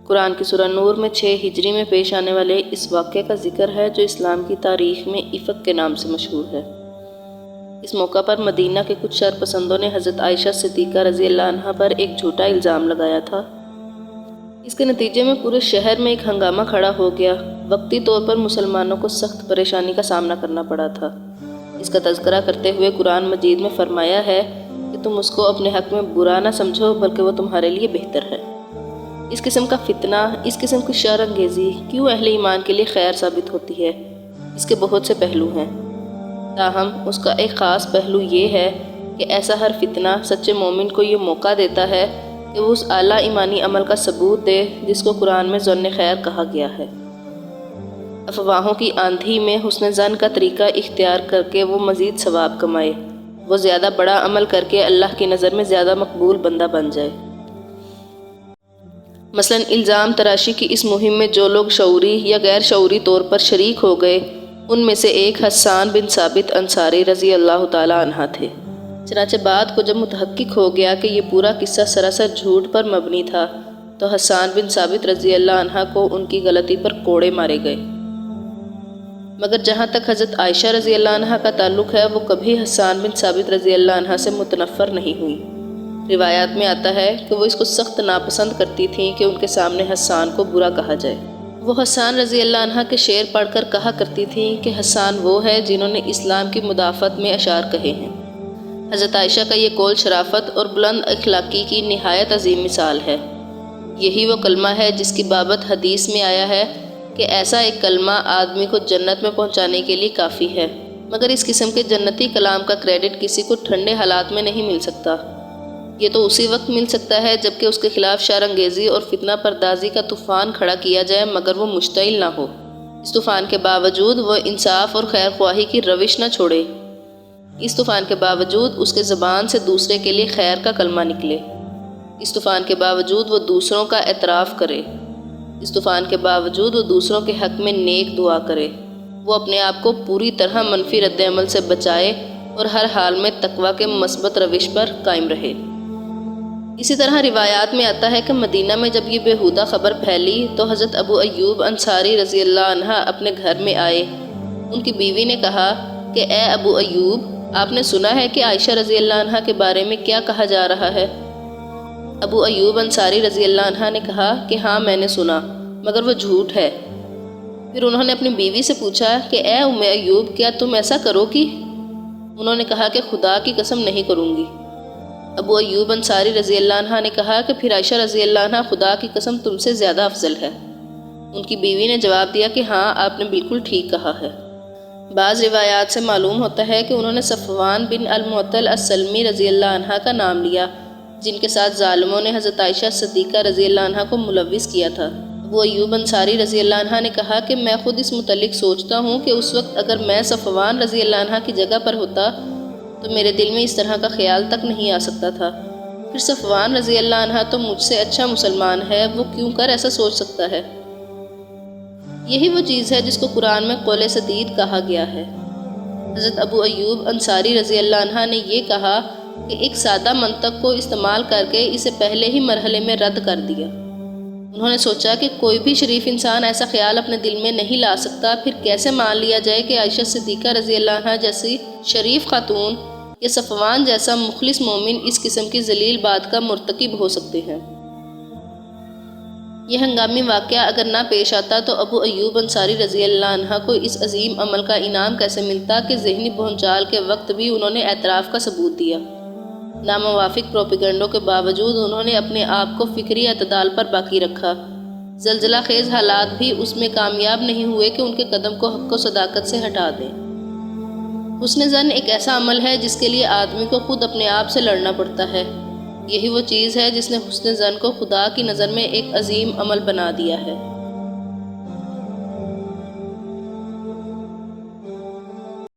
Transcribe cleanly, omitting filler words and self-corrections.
قرآن کی سورہ نور میں 6 ہجری میں پیش آنے والے اس واقعے کا ذکر ہے جو اسلام کی تاریخ میں افق کے نام سے مشہور ہے۔ اس موقع پر مدینہ کے کچھ شر پسندوں نے حضرت عائشہ صدیقہ رضی اللہ عنہا پر ایک جھوٹا الزام لگایا تھا۔ اس کے نتیجے میں پورے شہر میں ایک ہنگامہ کھڑا ہو گیا۔ وقتی طور پر مسلمانوں کو سخت پریشانی کا سامنا کرنا پڑا تھا۔ اس کا تذکرہ کرتے ہوئے قرآن مجید میں فرمایا ہے کہ تم اس کو اپنے حق میں برا نہ سمجھو بلکہ وہ تمہارے لیے بہتر ہے۔ اس قسم کا فتنہ، اس قسم کی شر انگیزی کیوں اہل ایمان کے لیے خیر ثابت ہوتی ہے؟ اس کے بہت سے پہلو ہیں، تاہم اس کا ایک خاص پہلو یہ ہے کہ ایسا ہر فتنہ سچے مومن کو یہ موقع دیتا ہے کہ وہ اس اعلیٰ ایمانی عمل کا ثبوت دے جس کو قرآن میں ظن خیر کہا گیا ہے۔ افواہوں کی آندھی میں حسن ظن کا طریقہ اختیار کر کے وہ مزید ثواب کمائے، وہ زیادہ بڑا عمل کر کے اللہ کی نظر میں زیادہ مقبول بندہ بن جائے۔ مثلاً الزام تراشی کی اس مہم میں جو لوگ شعوری یا غیر شعوری طور پر شریک ہو گئے ان میں سے ایک حسان بن ثابت انصاری رضی اللہ تعالی عنہ تھے۔ چنانچہ بات کو جب متحقق ہو گیا کہ یہ پورا قصہ سراسر جھوٹ پر مبنی تھا تو حسان بن ثابت رضی اللہ عنہ کو ان کی غلطی پر کوڑے مارے گئے۔ مگر جہاں تک حضرت عائشہ رضی اللہ عنہ کا تعلق ہے وہ کبھی حسان بن ثابت رضی اللہ عنہ سے متنفر نہیں ہوئی۔ روایات میں آتا ہے کہ وہ اس کو سخت ناپسند کرتی تھیں کہ ان کے سامنے حسان کو برا کہا جائے۔ وہ حسان رضی اللہ عنہ کے شعر پڑھ کر کہا کرتی تھیں کہ حسان وہ ہے جنہوں نے اسلام کی مدافعت میں اشعار کہے ہیں۔ حضرت عائشہ کا یہ قول شرافت اور بلند اخلاقی کی نہایت عظیم مثال ہے۔ یہی وہ کلمہ ہے جس کی بابت حدیث میں آیا ہے کہ ایسا ایک کلمہ آدمی کو جنت میں پہنچانے کے لیے کافی ہے، مگر اس قسم کے جنتی کلام کا کریڈٹ کسی کو ٹھنڈے حالات میں نہیں مل سکتا۔ یہ تو اسی وقت مل سکتا ہے جبکہ اس کے خلاف شر انگیزی اور فتنہ پردازی کا طوفان کھڑا کیا جائے مگر وہ مشتعل نہ ہو۔ اس طوفان کے باوجود وہ انصاف اور خیر خواہی کی روش نہ چھوڑے۔ اس طوفان کے باوجود اس کے زبان سے دوسرے کے لیے خیر کا کلمہ نکلے۔ اس طوفان کے باوجود وہ دوسروں کا اعتراف کرے۔ اس طوفان کے باوجود وہ دوسروں کے حق میں نیک دعا کرے۔ وہ اپنے آپ کو پوری طرح منفی رد عمل سے بچائے اور ہر حال میں تقویٰ کے مثبت روش پر قائم رہے۔ اسی طرح روایات میں آتا ہے کہ مدینہ میں جب یہ بیہودہ خبر پھیلی تو حضرت ابو ایوب انصاری رضی اللہ عنہ اپنے گھر میں آئے۔ ان کی بیوی نے کہا کہ اے ابو ایوب، آپ نے سنا ہے کہ عائشہ رضی اللہ عنہ کے بارے میں کیا کہا جا رہا ہے؟ ابو ایوب انصاری رضی اللہ عنہ نے کہا کہ ہاں میں نے سنا، مگر وہ جھوٹ ہے۔ پھر انہوں نے اپنی بیوی سے پوچھا کہ اے ام ایوب، کیا تم ایسا کرو گی؟ انہوں نے کہا کہ خدا کی قسم نہیں کروں گی۔ ابو ایوب انصاری رضی اللہ عنہ نے کہا کہ پھر عائشہ رضی اللہ عنہ خدا کی قسم تم سے زیادہ افضل ہے۔ ان کی بیوی نے جواب دیا کہ ہاں آپ نے بالکل ٹھیک کہا ہے۔ بعض روایات سے معلوم ہوتا ہے کہ انہوں نے صفوان بن المعطل السلمی رضی اللہ عنہ کا نام لیا جن کے ساتھ ظالموں نے حضرت عائشہ صدیقہ رضی اللہ عنہ کو ملوث کیا تھا۔ ابو ایوب انصاری رضی اللہ عنہ نے کہا کہ میں خود اس متعلق سوچتا ہوں کہ اس وقت اگر میں صفوان رضی اللہ عنہ کی جگہ پر ہوتا تو میرے دل میں اس طرح کا خیال تک نہیں آ سکتا تھا۔ پھر صفوان رضی اللہ عنہ تو مجھ سے اچھا مسلمان ہے، وہ کیوں کر ایسا سوچ سکتا ہے؟ یہی وہ چیز ہے جس کو قرآن میں قول سدید کہا گیا ہے۔ حضرت ابو ایوب انصاری رضی اللہ عنہ نے یہ کہا کہ ایک سادہ منطق کو استعمال کر کے اسے پہلے ہی مرحلے میں رد کر دیا۔ انہوں نے سوچا کہ کوئی بھی شریف انسان ایسا خیال اپنے دل میں نہیں لا سکتا، پھر کیسے مان لیا جائے کہ عائشہ صدیقہ رضی اللہ عنہ جیسی شریف خاتون یا صفوان جیسا مخلص مومن اس قسم کی ذلیل بات کا مرتکب ہو سکتے ہیں۔ یہ ہنگامی واقعہ اگر نہ پیش آتا تو ابو ایوب انصاری رضی اللہ عنہ کو اس عظیم عمل کا انعام کیسے ملتا کہ ذہنی بھونچال کے وقت بھی انہوں نے اعتراف کا ثبوت دیا۔ ناموافق پروپیگنڈوں کے باوجود انہوں نے اپنے آپ کو فکری اعتدال پر باقی رکھا۔ زلزلہ خیز حالات بھی اس میں کامیاب نہیں ہوئے کہ ان کے قدم کو حق و صداقت سے ہٹا دیں۔ حسن ظن ایک ایسا عمل ہے جس کے لیے آدمی کو خود اپنے آپ سے لڑنا پڑتا ہے۔ یہی وہ چیز ہے جس نے حسن ظن کو خدا کی نظر میں ایک عظیم عمل بنا دیا ہے۔